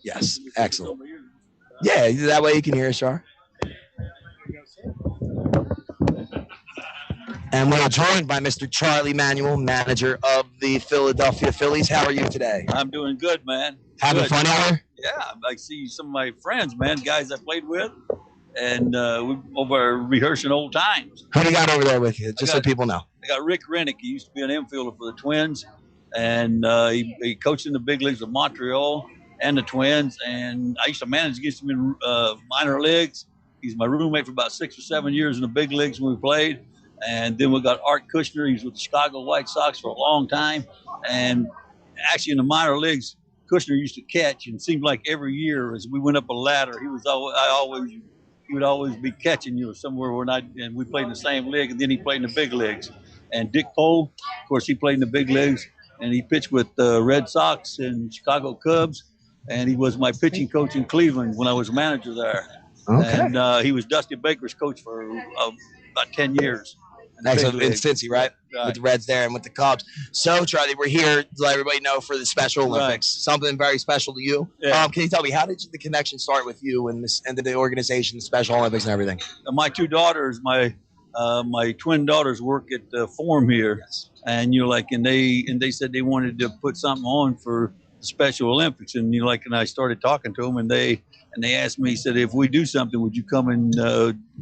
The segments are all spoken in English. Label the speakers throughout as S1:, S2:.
S1: Yes, excellent. Yeah, that way you can hear us, Char. And we're joined by Mr. Charlie Manuel, manager of the Philadelphia Phillies. How are you today?
S2: I'm doing good, man.
S1: Having
S2: Good.
S1: fun out here?
S2: Yeah, I see some of my friends, man, guys I played with, and we over rehearsing old times.
S1: Who do you got over there with you, just so people know?
S2: I got Rick Rennick. He used to be an infielder for the Twins, and he coached in the big leagues of Montreal and the Twins, and I used to manage against him in minor leagues. He's my roommate for about 6 or 7 years in the big leagues when we played. And then we got Art Kushner. He's with the Chicago White Sox for a long time. And actually in the minor leagues, Kushner used to catch, and it seemed like every year as we went up a ladder, he would always be catching somewhere we're not, and we played in the same league, and then he played in the big leagues. And Dick Pohl, of course, he played in the big leagues, and he pitched with the Red Sox and Chicago Cubs, and he was my pitching coach in Cleveland when I was manager there. Okay. And he was Dusty Baker's coach for about 10 years.
S1: Excellent. In Cincy, right? With the Reds there and with the Cubs. So, Charlie, we're here to let everybody know for the Special Olympics. Right. Something very special to you. Yeah. Can you tell me, how did the connection start with you and the organization, the Special Olympics and everything?
S2: My two daughters, my twin daughters work at the Forum here. Yes. And and they said they wanted to put something on for the Special Olympics. And and I started talking to them, and they asked me, said, if we do something, would you come and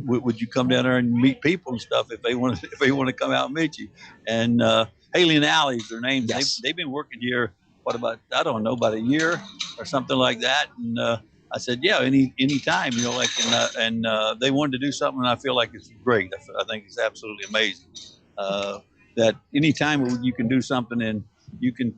S2: would you come down there and meet people and stuff if they want to come out and meet you? And Haley and Allie is their names. Yes. They've been working here about a year or something like that. And I said, yeah, any time, and they wanted to do something, and I feel like it's great. I think it's absolutely amazing that any time you can do something and you can,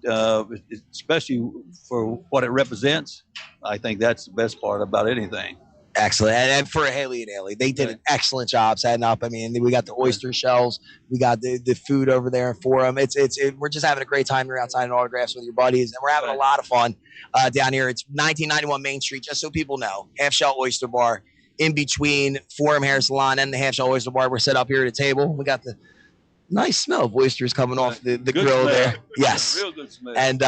S2: especially for what it represents. I think that's the best part about anything.
S1: Excellent. And for Haley and Haley, they did an excellent job setting up. I mean, we got the oyster shells, we got the food over there for them. We're just having a great time here outside, and autographs with your buddies, and we're having a lot of fun down here. It's 1991 Main Street, just so people know. Half Shell Oyster Bar in between Forum Hair Salon and the Half Shell Oyster Bar. We're set up here at a table. We got the nice smell of oysters coming off the grill smell there. Yes.
S2: Real good smell.
S1: And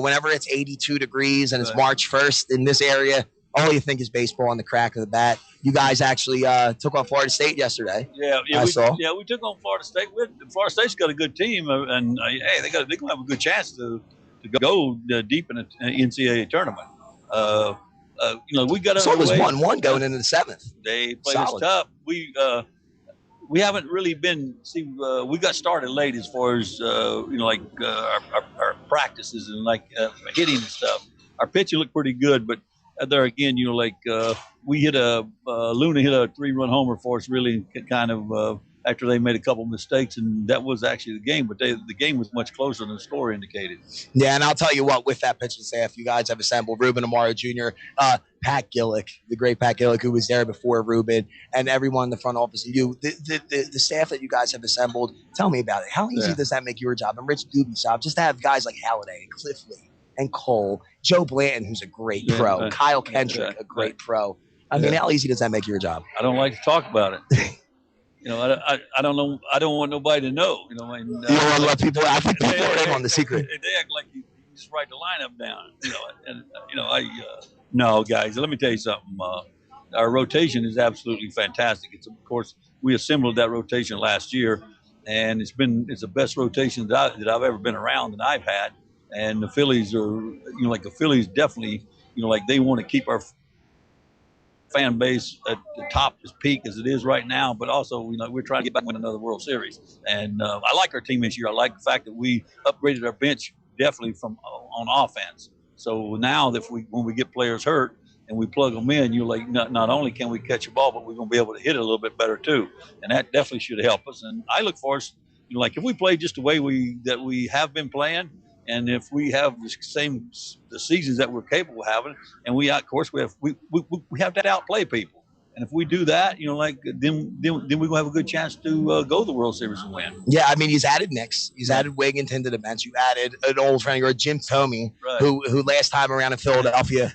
S1: whenever it's 82 degrees and it's March 1st in this area, all you think is baseball on the crack of the bat. You guys actually took on Florida State yesterday.
S2: Yeah, we took on Florida State. Florida State's got a good team, and they're gonna have a good chance to go deep in the NCAA tournament. We got.
S1: So it was 1-1 going into the seventh.
S2: They played us tough. We haven't really been. We got started late as far as our practices and hitting and stuff. Our pitching looked pretty good, but there again, we hit Luna hit a 3-run homer for us, really kind of after they made a couple mistakes, and that was actually the game. But the game was much closer than the score indicated.
S1: Yeah, and I'll tell you what, with that pitching staff, you guys have assembled Ruben Amaro Jr., Pat Gillick, the great Pat Gillick, who was there before Ruben, and everyone in the front office, and you, the staff that you guys have assembled. Tell me about it. How easy does that make your job and Rich Doobie's job, just to have guys like Halliday and Cliff Lee and Cole, Joe Blanton, who's a great pro, Kyle Kendrick, a great pro. I mean, how easy does that make your job?
S2: I don't like to talk about it. I don't know. I don't want nobody to know.
S1: You don't want to let people. I think people are in on the secret.
S2: They act like you just write the lineup down. No, guys. Let me tell you something. Our rotation is absolutely fantastic. It's, of course, we assembled that rotation last year, and it's the best rotation that I've ever been around that I've had. And the Phillies are, the Phillies definitely, they want to keep our fan base at the top as peak as it is right now, but also we're trying to get back and win another World Series. And I like our team this year. I like the fact that we upgraded our bench definitely on offense. So now that when we get players hurt and we plug them in, not only can we catch a ball, but we're going to be able to hit it a little bit better too. And that definitely should help us. And I look for us, if we play just the way we have been playing, and if we have the seasons that we're capable of having, and we have to outplay people. And if we do that, then we're gonna have a good chance to go to the World Series and win.
S1: Yeah, I mean, he's added Nix, he's added Wigginton to the bench. You added an old friend of yours, Jim Thome, who last time around in Philadelphia,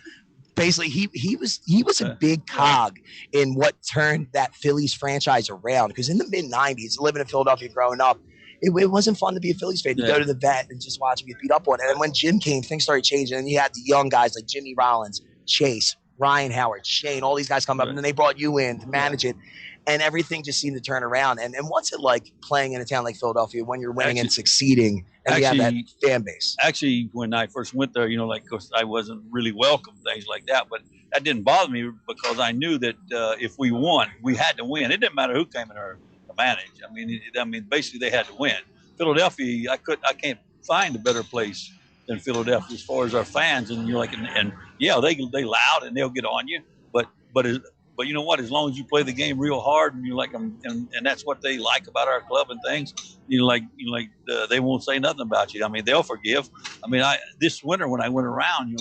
S1: basically he was a big cog in what turned that Phillies franchise around. Because in the mid '90s, living in Philadelphia, growing up, it wasn't fun to be a Phillies fan. You go to the vet and just watch him get beat up on it. And when Jim came, things started changing. And you had the young guys like Jimmy Rollins, Chase, Ryan Howard, Shane, all these guys come up, and then they brought you in to manage it. And everything just seemed to turn around. And what's it like playing in a town like Philadelphia when you're winning and succeeding and you have that fan base?
S2: Actually, when I first went there, of course, I wasn't really welcome, things like that. But that didn't bother me because I knew that if we won, we had to win. It didn't matter who came in there to manage. I mean, basically they had to win. Philadelphia, I can't find a better place than Philadelphia as far as our fans. And yeah, they loud and they'll get on you. But you know what? As long as you play the game real hard and and that's what they like about our club and things, they won't say nothing about you. I mean, they'll forgive. I mean, this winter when I went around,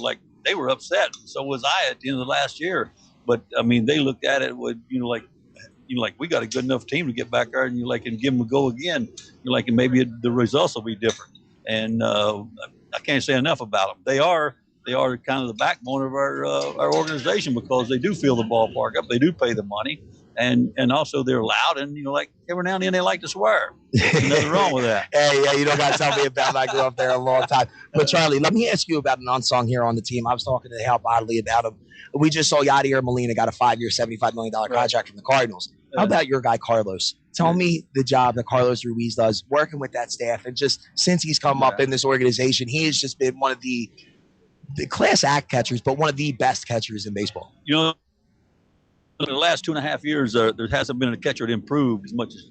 S2: they were upset. So was I at the end of the last year. But I mean, they looked at it with we got a good enough team to get back there and and give them a go again. And maybe the results will be different. And I can't say enough about them. They are kind of the backbone of our organization because they do fill the ballpark up. They do pay the money, and also they're loud. And every now and then they like to swear. There's nothing wrong with that.
S1: Hey, yeah, you don't got to tell me about it. I grew up there a long time. But Charlie, let me ask you about an unsung hero on the team. I was talking to Hal Bodley about him. We just saw Yadier Molina got a 5-year, $75 million contract from the Cardinals. How about your guy Carlos? Tell me the job that Carlos Ruiz does working with that staff, and just since he's come up in this organization, he has just been one of the class act catchers, but one of the best catchers in baseball.
S2: In the last 2.5 years, there hasn't been a catcher that improved as much as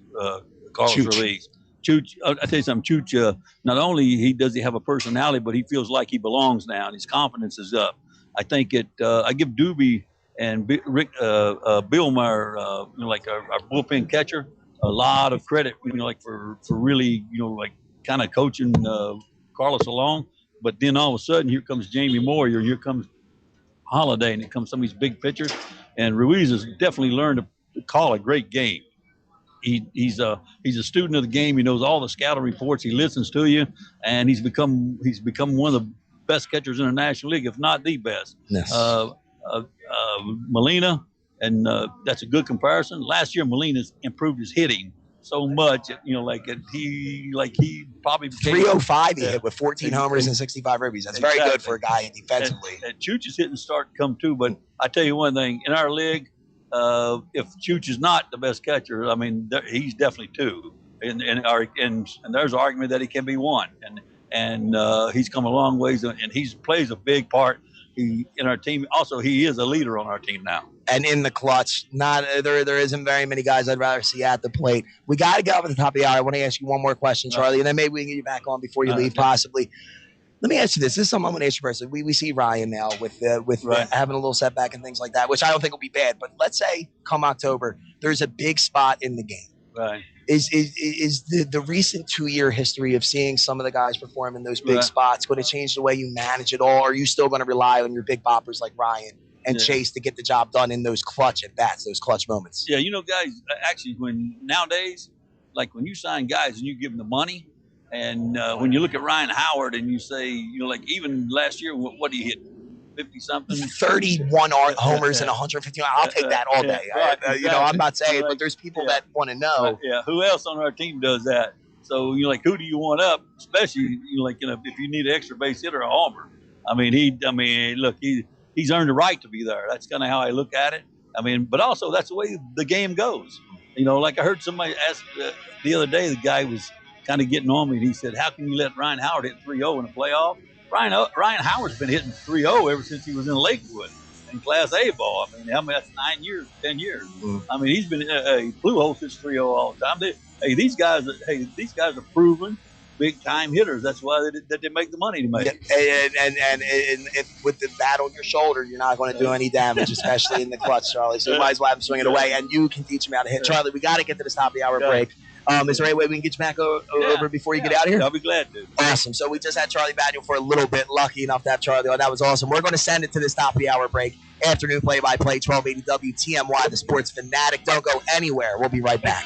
S2: Carlos Ruiz. Chooch, I tell you something, Chooch, not only does he have a personality, but he feels like he belongs now, and his confidence is up. I think I give Doobie and Rick Billmeyer, our bullpen catcher, a lot of credit, for really, kind of coaching Carlos along. But then all of a sudden, here comes Jamie Moore, here comes Holiday, and here comes some of these big pitchers. And Ruiz has definitely learned to call a great game. He's a student of the game. He knows all the scouting reports. He listens to you, and he's become one of the best catchers in the National League, if not the best.
S1: Yes.
S2: Molina, and that's a good comparison. Last year, Molina's improved his hitting so much, he probably became
S1: 305 he hit with 14 homers and 65 ribbies. That's very good for a guy defensively.
S2: And Chooch's hitting starting to come too. But I tell you one thing, in our league, if Chooch is not the best catcher, I mean, he's definitely two. And there's an argument that he can be one. And he's come a long ways, and he plays a big part in our team. Also, he is a leader on our team now.
S1: And in the clutch, there isn't very many guys I'd rather see at the plate. We got to get up at the top of the hour. I want to ask you one more question, Charlie, and then maybe we can get you back on before you leave, possibly. Let me ask you this. This is something I'm going to ask you personally. We see Ryan now with having a little setback and things like that, which I don't think will be bad. But let's say come October, there's a big spot in the game.
S2: Right.
S1: Is the recent 2-year history of seeing some of the guys perform in those big spots going to change the way you manage it all? Or are you still going to rely on your big boppers like Ryan and Chase to get the job done in those clutch at bats, those clutch moments?
S2: Yeah, guys, actually, nowadays, like when you sign guys and you give them the money, and when you look at Ryan Howard and you say, even last year, what did he hit? 50-something?
S1: 31 homers and 150. I'll take that all day.
S2: Right,
S1: exactly. I'm not saying, but there's people that want to know.
S2: Yeah, who else on our team does that? So, who do you want up? Especially, if you need an extra base hitter or a homer. Look, he's earned the right to be there. That's kind of how I look at it. But also that's the way the game goes. Like I heard somebody ask the other day, the guy was kind of getting on me, and he said, how can you let Ryan Howard hit 3-0 in a playoff? Ryan Howard's been hitting 3-0 ever since he was in Lakewood in Class A ball. That's 9 years, 10 years. Mm. He's been Blue Hole hits 3-0 all the time. These guys are proven big time hitters. That's why they make the money to make.
S1: And with the bat on your shoulder, you're not going to do any damage, especially in the clutch, Charlie. So you might as well have him swing it away, and you can teach him how to hit. Charlie, we got to get to this top of the hour break. Is there any way we can get you back over before you get out of here?
S2: I'll be glad to.
S1: Awesome. So we just had Charlie Manuel for a little bit. Lucky enough to have Charlie on. That was awesome. We're going to send it to this top of the hour break. Afternoon play-by-play, 1280 WTMY, the Sports Fanatic. Don't go anywhere. We'll be right back.